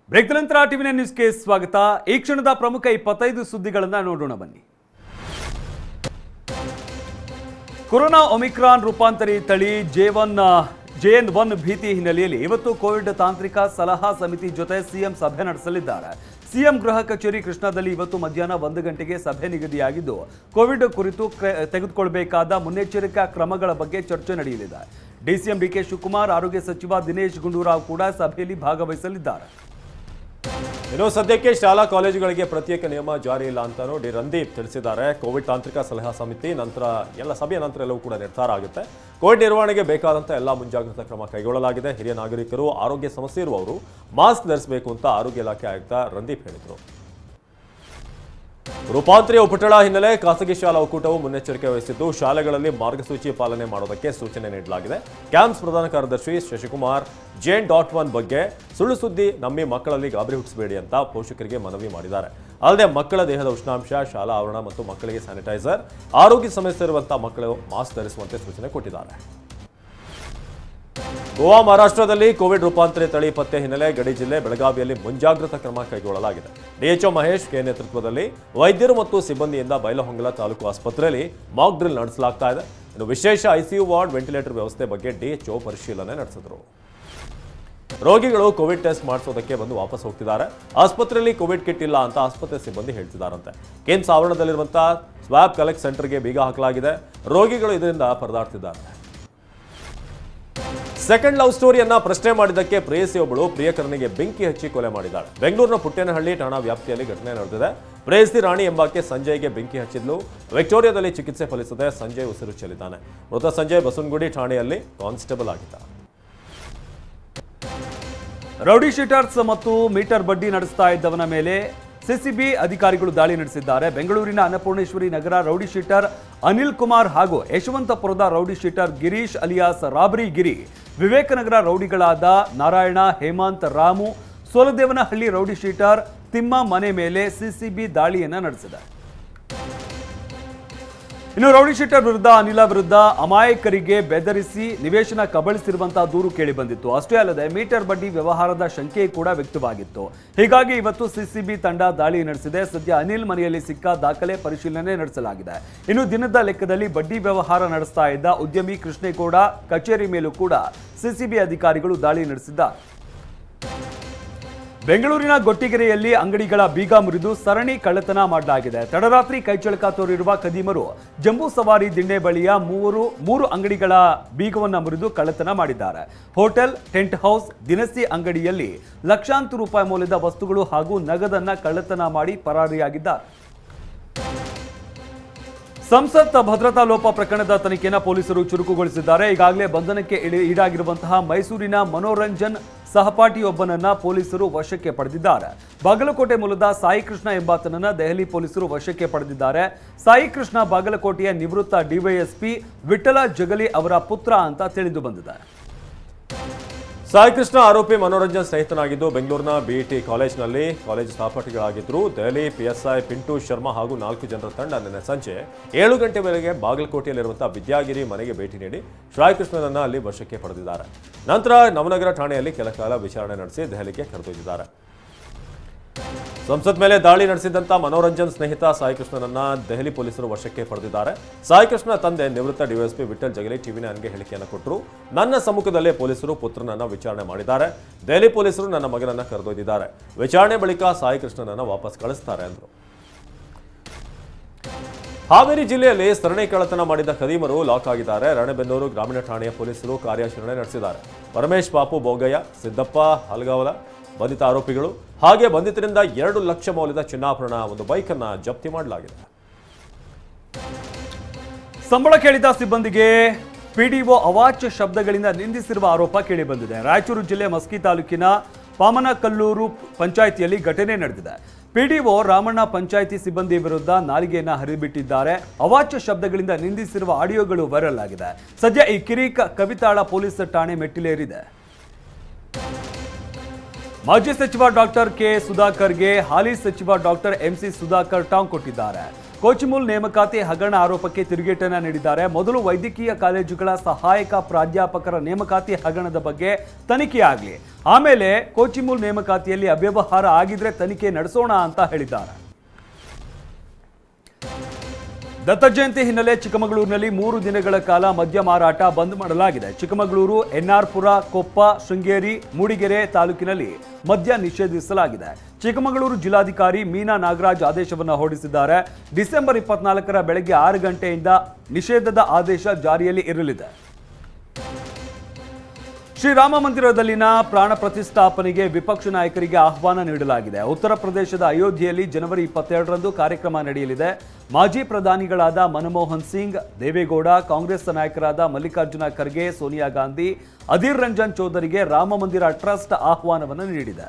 Break ನಂತರ TV ನ್ಯೂಸ್ಗೆ ಸ್ವಾಗತ. ಈ ಕ್ಷಣದ ಪ್ರಮುಖ 25 ಸುದ್ದಿಗಳನ್ನು ನೋಡೋಣ ಬನ್ನಿ. ಕೊರೋನಾ ಒಮಿಕ್ರಾನ್ ರೂಪಾಂತರಿ ತಳಿ JN1 ಭೀತಿ ಹಿನ್ನೆಲೆಯಲ್ಲಿ ಇವತ್ತು ಕೋವಿಡ್ ತಾಂತ್ರಿಕ ಸಲಹಾ ಸಮಿತಿ ಜೊತೆ ಸಿಎಂ ಸಭೆ ನಡೆಸಲಿದ್ದಾರೆ. ಸಿಎಂ ಗೃಹ ಕಚೇರಿ ಕೃಷ್ಣಾದಲ್ಲಿ ಇವತ್ತು ಮಧ್ಯಾಹ್ನ 1 ಗಂಟೆಗೆ ಸಭೆ ನಿಗದಿಯಾಗಿದ್ದು ಕೋವಿಡ್ ಕುರಿತು ತೆಗೆದುಕೊಳ್ಳಬೇಕಾದ ಮುನ್ನೆಚ್ಚರಿಕಾ ಕ್ರಮಗಳ ಬಗ್ಗೆ ಚರ್ಚೆ ನಡೆಯಲಿದೆ. ಡಿಸಿಎಂ ಡಿಕೆ ಶಿವಕುಮಾರ್, ಆರೋಗ್ಯ ಸಚಿವ ದಿನೇಶ್ ಗುಂಡೂರಾವ್ ಕೂಡ ಸಭೆಯಲ್ಲಿ ಭಾಗವಹಿಸಲಿದ್ದಾರೆ. ಇನ್ನು ಸದ್ಯಕ್ಕೆ ಶಾಲಾ ಕಾಲೇಜುಗಳಿಗೆ ಪ್ರತ್ಯೇಕ ನಿಯಮ ಜಾರಿ ಇಲ್ಲ ಅಂತಾನೂ ಡಿ ರಂದೀಪ್ ತಿಳಿಸಿದ್ದಾರೆ. ಕೋವಿಡ್ ತಾಂತ್ರಿಕ ಸಲಹಾ ಸಮಿತಿ ನಂತರ ಸಭೆಯ ನಂತರ ಎಲ್ಲವೂ ಕೂಡ ನಿರ್ಧಾರ ಆಗುತ್ತೆ. ಕೋವಿಡ್ ನಿರ್ವಹಣೆಗೆ ಬೇಕಾದಂಥ ಎಲ್ಲ ಮುಂಜಾಗ್ರತಾ ಕ್ರಮ ಕೈಗೊಳ್ಳಲಾಗಿದೆ. ಹಿರಿಯ ನಾಗರಿಕರು, ಆರೋಗ್ಯ ಸಮಸ್ಯೆ ಇರುವವರು ಮಾಸ್ಕ್ ಧರಿಸಬೇಕು ಅಂತ ಆರೋಗ್ಯ ಇಲಾಖೆ ಆಯುಕ್ತ ರಂದೀಪ್ ಹೇಳಿದರು. ರೂಪಾಂತರಿ ಉಪಟಳ ಹಿನ್ನೆಲೆ ಖಾಸಗಿ ಶಾಲಾ ಒಕ್ಕೂಟವು ಮುನ್ನೆಚ್ಚರಿಕೆ ವಹಿಸಿದ್ದು ಶಾಲೆಗಳಲ್ಲಿ ಮಾರ್ಗಸೂಚಿ ಪಾಲನೆ ಮಾಡೋದಕ್ಕೆ ಸೂಚನೆ ನೀಡಲಾಗಿದೆ. ಕ್ಯಾಂಪ್ಸ್ ಪ್ರಧಾನ ಕಾರ್ಯದರ್ಶಿ ಶಶಿಕುಮಾರ್ JN.1 ಬಗ್ಗೆ ಸುಳ್ಳು ಸುದ್ದಿ ನಂಬಿ ಮಕ್ಕಳಲ್ಲಿ ಗಾಬರಿ ಹುಟ್ಟಿಸಬೇಡಿ ಅಂತ ಪೋಷಕರಿಗೆ ಮನವಿ ಮಾಡಿದ್ದಾರೆ. ಅಲ್ಲದೆ ಮಕ್ಕಳ ದೇಹದ ಉಷ್ಣಾಂಶ, ಶಾಲಾ ಆವರಣ ಮತ್ತು ಮಕ್ಕಳಿಗೆ ಸ್ಯಾನಿಟೈಸರ್, ಆರೋಗ್ಯ ಸಮಸ್ಯೆ ಇರುವಂತಹ ಮಕ್ಕಳು ಮಾಸ್ಕ್ ಧರಿಸುವಂತೆ ಸೂಚನೆ ಕೊಟ್ಟಿದ್ದಾರೆ. ಗೋವಾ, ಮಹಾರಾಷ್ಟ್ರದಲ್ಲಿ ಕೋವಿಡ್ ರೂಪಾಂತರಿ ತಳಿ ಪತ್ತೆ ಹಿನ್ನೆಲೆ ಗಡಿ ಜಿಲ್ಲೆ ಬೆಳಗಾವಿಯಲ್ಲಿ ಮುಂಜಾಗ್ರತಾ ಕ್ರಮ ಕೈಗೊಳ್ಳಲಾಗಿದೆ. DHO ಮಹೇಶ್ ಕೆ ನೇತೃತ್ವದಲ್ಲಿ ವೈದ್ಯರು ಮತ್ತು ಸಿಬ್ಬಂದಿಯಿಂದ ಬೈಲಹೊಂಗಲ ತಾಲೂಕು ಆಸ್ಪತ್ರೆಯಲ್ಲಿ ಮಾಕ್ ಡ್ರಿಲ್ ನಡೆಸಲಾಗ್ತಾ ಇದೆ. ಇನ್ನು ವಿಶೇಷ ICU ವಾರ್ಡ್, ವೆಂಟಿಲೇಟರ್ ವ್ಯವಸ್ಥೆ ಬಗ್ಗೆ DHO ಪರಿಶೀಲನೆ ನಡೆಸಿದರು. ರೋಗಿಗಳು ಕೋವಿಡ್ ಟೆಸ್ಟ್ ಮಾಡಿಸೋದಕ್ಕೆ ಬಂದು ವಾಪಸ್ ಹೋಗ್ತಿದ್ದಾರೆ. ಆಸ್ಪತ್ರೆಯಲ್ಲಿ ಕೋವಿಡ್ ಕಿಟ್ ಇಲ್ಲ ಅಂತ ಆಸ್ಪತ್ರೆ ಸಿಬ್ಬಂದಿ ಹೇಳ್ತಿದ್ದಾರಂತೆ. ಕೇಮ್ಸ್ ಆವರಣದಲ್ಲಿರುವಂತಹ ಸ್ವಾಬ್ ಕಲೆಕ್ಟ್ ಸೆಂಟರ್ಗೆ ಬೀಗ ಹಾಕಲಾಗಿದೆ. ರೋಗಿಗಳು ಇದರಿಂದ ಪರದಾಡ್ತಿದ್ದಾರೆ. ಸೆಕೆಂಡ್ ಲವ್ ಸ್ಟೋರಿಯನ್ನ ಪ್ರಶ್ನೆ ಮಾಡಿದ್ದಕ್ಕೆ ಪ್ರೇಯಸಿಯೊಬ್ಬಳು ಪ್ರಿಯಕರನಿಗೆ ಬೆಂಕಿ ಹಚ್ಚಿ ಕೊಲೆ ಮಾಡಿದ್ದಾಳೆ. ಬೆಂಗಳೂರಿನ ಪುಟ್ಟೇನಹಳ್ಳಿ ಠಾಣಾ ವ್ಯಾಪ್ತಿಯಲ್ಲಿ ಘಟನೆ ನಡೆದಿದೆ. ಪ್ರೇಯಸಿ ರಾಣಿ ಎಂಬಾಕೆ ಸಂಜಯ್ಗೆ ಬೆಂಕಿ ಹಚ್ಚಿದ್ಲು. ವಿಕ್ಟೋರಿಯಾದಲ್ಲಿ ಚಿಕಿತ್ಸೆ ಫಲಿಸದೆ ಸಂಜಯ್ ಉಸಿರು ಚೆಲ್ಲಿದ್ದಾನೆ. ಮೃತ ಸಂಜಯ್ ಬಸವನಗುಡಿ ಠಾಣೆಯಲ್ಲಿ ಕಾನ್ಸ್ಟೇಬಲ್ ಆಗಿದ್ದ. ರೌಡಿ ಶೀಟರ್ಸ್ ಮತ್ತು ಮೀಟರ್ ಬಡ್ಡಿ ನಡೆಸ್ತಾ ಇದ್ದವನ ಮೇಲೆ ಸಿಸಿಬಿ ಅಧಿಕಾರಿಗಳು ದಾಳಿ ನಡೆಸಿದ್ದಾರೆ. ಬೆಂಗಳೂರಿನ ಅನ್ನಪೂರ್ಣೇಶ್ವರಿ ನಗರ ರೌಡಿ ಶೀಟರ್ ಅನಿಲ್ ಕುಮಾರ್ ಹಾಗೂ ಯಶವಂತಪುರದ rowdy sheeter Girish alias robbery Giri, Vivekanagar ರೌಡಿಗಳಾದ ನಾರಾಯಣ, ಹೇಮಂತ್, ರಾಮು, ಸೋಲದೇವನಹಳ್ಳಿ ರೌಡಿ ಶೀಟರ್ ತಿಮ್ಮ ಮನೆ ಮೇಲೆ ಸಿಸಿಬಿ ದಾಳಿಯನ್ನ ನಡೆಸಿದೆ. ಇನ್ನು ರೌಡಿ ಶೀಟರ್ ವಿರುದ್ಧ, ಅನಿಲ ವಿರುದ್ಧ ಅಮಾಯಕರಿಗೆ ಬೆದರಿಸಿ ನಿವೇಶನ ಕಬಳಿಸಿರುವಂತಹ ದೂರು ಕೇಳಿ ಬಂದಿತ್ತು. ಅಷ್ಟೇ ಅಲ್ಲದೆ ಮೀಟರ್ ಬಡ್ಡಿ ವ್ಯವಹಾರದ ಶಂಕೆ ಕೂಡ ವ್ಯಕ್ತವಾಗಿತ್ತು. ಹೀಗಾಗಿ ಇವತ್ತು ಸಿಸಿಬಿ ತಂಡ ದಾಳಿ ನಡೆಸಿದೆ. ಸದ್ಯ ಅನಿಲ್ ಮನೆಯಲ್ಲಿ ಸಿಕ್ಕ ದಾಖಲೆ ಪರಿಶೀಲನೆ ನಡೆಸಲಾಗಿದೆ. ಇನ್ನು ದಿನದ ಲೆಕ್ಕದಲ್ಲಿ ಬಡ್ಡಿ ವ್ಯವಹಾರ ನಡೆಸ್ತಾ ಇದ್ದ ಉದ್ಯಮಿ ಕೃಷ್ಣೇಗೌಡ ಕಚೇರಿ ಮೇಲೂ ಕೂಡ ಸಿಸಿಬಿ ಅಧಿಕಾರಿಗಳು ದಾಳಿ ನಡೆಸಿದ್ದಾರೆ. ಬೆಂಗಳೂರಿನ ಗೊಟ್ಟಿಗೆರೆಯಲ್ಲಿ ಅಂಗಡಿಗಳ ಬೀಗ ಮುರಿದು ಸರಣಿ ಕಳ್ಳತನ ಮಾಡಲಾಗಿದೆ. ತಡರಾತ್ರಿ ಕೈಚಳಕ ತೋರಿರುವ ಖದೀಮರು ಜಂಬೂ ಸವಾರಿ ದಿಣ್ಣೆ ಬಳಿಯ ಮೂರು ಅಂಗಡಿಗಳ ಬೀಗವನ್ನು ಮುರಿದು ಕಳ್ಳತನ ಮಾಡಿದ್ದಾರೆ. ಹೋಟೆಲ್, ಟೆಂಟ್ ಹೌಸ್, ದಿನಸಿ ಅಂಗಡಿಯಲ್ಲಿ ಲಕ್ಷಾಂತರ ರೂಪಾಯಿ ಮೌಲ್ಯದ ವಸ್ತುಗಳು ಹಾಗೂ ನಗದನ್ನ ಕಳ್ಳತನ ಮಾಡಿ ಪರಾರಿಯಾಗಿದ್ದಾರೆ. ಸಂಸತ್ ಭದ್ರತಾ ಲೋಪ ಪ್ರಕರಣದ ತನಿಖೆಯನ್ನು ಪೊಲೀಸರು ಚುರುಕುಗೊಳಿಸಿದ್ದಾರೆ. ಈಗಾಗಲೇ ಬಂಧನಕ್ಕೆ ಈಡಾಗಿರುವಂತಹ ಮೈಸೂರಿನ ಮನೋರಂಜನ್ ಸಹಪಾಠಿಯೊಬ್ಬನನ್ನ ಪೊಲೀಸರು ವಶಕ್ಕೆ ಪಡೆದಿದ್ದಾರೆ. ಬಾಗಲಕೋಟೆ ಮೂಲದ ಸಾಯಿ ಕೃಷ್ಣ ಎಂಬಾತನನ್ನ ದೆಹಲಿ ಪೊಲೀಸರು ವಶಕ್ಕೆ ಪಡೆದಿದ್ದಾರೆ. ಸಾಯಿ ಕೃಷ್ಣ ಬಾಗಲಕೋಟೆಯ ನಿವೃತ್ತ ಡಿವೈಎಸ್ಪಿ ವಿಠಲ ಜಗಲಿ ಅವರ ಪುತ್ರ ಅಂತ ತಿಳಿದು ಬಂದಿದೆ. ಸಾಯಿ ಕೃಷ್ಣ ಆರೋಪಿ ಮನೋರಂಜನ್ ಸ್ನೇಹಿತನಾಗಿದ್ದು ಬೆಂಗಳೂರಿನ BET ಕಾಲೇಜಿನಲ್ಲಿ ಕಾಲೇಜು ಸಹಪಾಠಿಗಳಾಗಿದ್ದರು. ದೆಹಲಿ PSI ಪಿಂಟು ಶರ್ಮಾ ಹಾಗೂ 4 ಜನರ ತಂಡ ನಿನ್ನೆ ಸಂಜೆ 7 ಗಂಟೆ ವೇಳೆಗೆ ಬಾಗಲಕೋಟೆಯಲ್ಲಿರುವಂತಹ ವಿದ್ಯಾಗಿರಿ ಮನೆಗೆ ಭೇಟಿ ನೀಡಿ ಸಾಯಿ ಕೃಷ್ಣನನ್ನ ಅಲ್ಲಿ ವಶಕ್ಕೆ ಪಡೆದಿದ್ದಾರೆ. ನಂತರ ನವನಗರ ಠಾಣೆಯಲ್ಲಿ ಕೆಲ ಕಾಲ ವಿಚಾರಣೆ ನಡೆಸಿ ದೆಹಲಿಗೆ ಕರೆದೊಯ್ದಿದ್ದಾರೆ. ಸಂಸತ್ ಮೇಲೆ ದಾಳಿ ನಡೆಸಿದಂತ ಮನೋರಂಜನ್ ಸ್ನೇಹಿತ ಸಾಯಿ ಕೃಷ್ಣನನ್ನ ದೆಹಲಿ ಪೊಲೀಸರು ವಶಕ್ಕೆ ಪಡೆದಿದ್ದಾರೆ. ಸಾಯಿ ಕೃಷ್ಣ ತಂದೆ ನಿವೃತ್ತ ಡಿವೈಎಸ್ಪಿ ವಿಠಲ್ ಜಗಲಿ TV9ಗೆ ಹೇಳಿಕೆಯನ್ನು ಕೊಟ್ಟರು. ನನ್ನ ಸಮ್ಮುಖದಲ್ಲೇ ಪೊಲೀಸರು ಪುತ್ರನನ್ನ ವಿಚಾರಣೆ ಮಾಡಿದ್ದಾರೆ. ದೆಹಲಿ ಪೊಲೀಸರು ನನ್ನ ಮಗನನ್ನ ಕರೆದೊಯ್ದಿದ್ದಾರೆ. ವಿಚಾರಣೆ ಬಳಿಕ ಸಾಯಿ ಕೃಷ್ಣನನ್ನ ವಾಪಸ್ ಕಳಿಸ್ತಾರೆ ಅಂದರು. ಹಾವೇರಿ ಜಿಲ್ಲೆಯಲ್ಲಿ ಸರಣಿ ಕಳ್ಳತನ ಮಾಡಿದ ಖದೀಮರು ಲಾಕ್ ಆಗಿದ್ದಾರೆ. ರಾಣೆಬೆನ್ನೂರು ಗ್ರಾಮೀಣ ಠಾಣೆಯ ಪೊಲೀಸರು ಕಾರ್ಯಾಚರಣೆ ನಡೆಸಿದ್ದಾರೆ. ಪರಮೇಶ್ ಬಾಪು ಬೋಗಯ್ಯ, ಸಿದ್ದಪ್ಪ ಹಲಗಾವಲ ಬಂಧಿತ ಆರೋಪಿಗಳು. ಹಾಗೆ ಬಂಧಿತರಿಂದ 2 ಲಕ್ಷ ಮೌಲ್ಯದ ಚಿನ್ನಾಭರಣ, ಒಂದು ಬೈಕನ್ನು ಜಪ್ತಿ ಮಾಡಲಾಗಿದೆ. ಸಂಬಳ ಕೇಳಿದ ಸಿಬ್ಬಂದಿಗೆ PDO ಅವಾಚ್ಯ ಶಬ್ದಗಳಿಂದ ನಿಂದಿಸಿರುವ ಆರೋಪ ಕೇಳಿಬಂದಿದೆ. ರಾಯಚೂರು ಜಿಲ್ಲೆ ಮಸ್ಕಿ ತಾಲೂಕಿನ ಪಾಮನಕಲ್ಲೂರು ಪಂಚಾಯಿತಿಯಲ್ಲಿ ಘಟನೆ ನಡೆದಿದೆ. PDO ರಾಮಣ್ಣ ಪಂಚಾಯಿತಿ ಸಿಬ್ಬಂದಿ ವಿರುದ್ಧ ನಾಲಿಗೆಯನ್ನ ಹರಿಬಿಟ್ಟಿದ್ದಾರೆ. ಅವಾಚ್ಯ ಶಬ್ದಗಳಿಂದ ನಿಂದಿಸಿರುವ ಆಡಿಯೋಗಳು ವೈರಲ್ ಆಗಿದೆ. ಸದ್ಯ ಈ ಕಿರಿಕ ಕವಿತಾಳ ಪೊಲೀಸ್ ಠಾಣೆ ಮೆಟ್ಟಿಲೇರಿದೆ. ಮಾಜಿ ಸಚಿವ ಡಾಕ್ಟರ್ ಕೆ ಸುಧಾಕರ್ಗೆ ಹಾಲಿ ಸಚಿವ ಡಾಕ್ಟರ್ MC ಸುಧಾಕರ್ ಟಾಂಗ್ ಕೊಟ್ಟಿದ್ದಾರೆ. ಕೋಚಿಮುಲ್ ನೇಮಕಾತಿ ಹಗರಣ ಆರೋಪಕ್ಕೆ ತಿರುಗೇಟನ್ನ ನೀಡಿದ್ದಾರೆ. ಮೊದಲು ವೈದ್ಯಕೀಯ ಕಾಲೇಜುಗಳ ಸಹಾಯಕ ಪ್ರಾಧ್ಯಾಪಕರ ನೇಮಕಾತಿ ಹಗರಣದ ಬಗ್ಗೆ ತನಿಖೆಯಾಗಲಿ, ಆಮೇಲೆ ಕೋಚಿಮುಲ್ ನೇಮಕಾತಿಯಲ್ಲಿ ಅವ್ಯವಹಾರ ಆಗಿದ್ರೆ ತನಿಖೆ ನಡೆಸೋಣ ಅಂತ ಹೇಳಿದ್ದಾರೆ. ದತ್ತ ಜಯಂತಿ ಹಿನ್ನೆಲೆ ಚಿಕ್ಕಮಗಳೂರಿನಲ್ಲಿ 3 ದಿನಗಳ ಕಾಲ ಮದ್ಯ ಮಾರಾಟ ಬಂದ್ ಮಾಡಲಾಗಿದೆ. ಚಿಕ್ಕಮಗಳೂರು, ಎನ್ಆರ್ಪುರ, ಕೊಪ್ಪ, ಶೃಂಗೇರಿ, ಮೂಡಿಗೆರೆ ತಾಲೂಕಿನಲ್ಲಿ ಮದ್ಯ ನಿಷೇಧಿಸಲಾಗಿದೆ. ಚಿಕ್ಕಮಗಳೂರು ಜಿಲ್ಲಾಧಿಕಾರಿ ಮೀನಾ ನಾಗರಾಜ್ ಆದೇಶವನ್ನು ಹೊರಡಿಸಿದ್ದಾರೆ. ಡಿಸೆಂಬರ್ 24ರ ಬೆಳಗ್ಗೆ 6 ಗಂಟೆಯಿಂದ ನಿಷೇಧದ ಆದೇಶ ಜಾರಿಯಲ್ಲಿ ಇರಲಿದೆ. ಶ್ರೀರಾಮ ಮಂದಿರದಲ್ಲಿನ ಪ್ರಾಣ ಪ್ರತಿಷ್ಠಾಪನೆಗೆ ವಿಪಕ್ಷ ನಾಯಕರಿಗೆ ಆಹ್ವಾನ ನೀಡಲಾಗಿದೆ. ಉತ್ತರ ಪ್ರದೇಶದ ಅಯೋಧ್ಯೆಯಲ್ಲಿ ಜನವರಿ 22ರಂದು ಕಾರ್ಯಕ್ರಮ ನಡೆಯಲಿದೆ. ಮಾಜಿ ಪ್ರಧಾನಿಗಳಾದ ಮನಮೋಹನ್ ಸಿಂಗ್, ದೇವೇಗೌಡ, ಕಾಂಗ್ರೆಸ್ ನಾಯಕರಾದ ಮಲ್ಲಿಕಾರ್ಜುನ ಖರ್ಗೆ, ಸೋನಿಯಾ ಗಾಂಧಿ, ಅಧೀರ್ ರಂಜನ್ ಚೌಧರಿಗೆ ರಾಮ ಮಂದಿರ ಟ್ರಸ್ಟ್ ಆಹ್ವಾನವನ್ನು ನೀಡಿದೆ.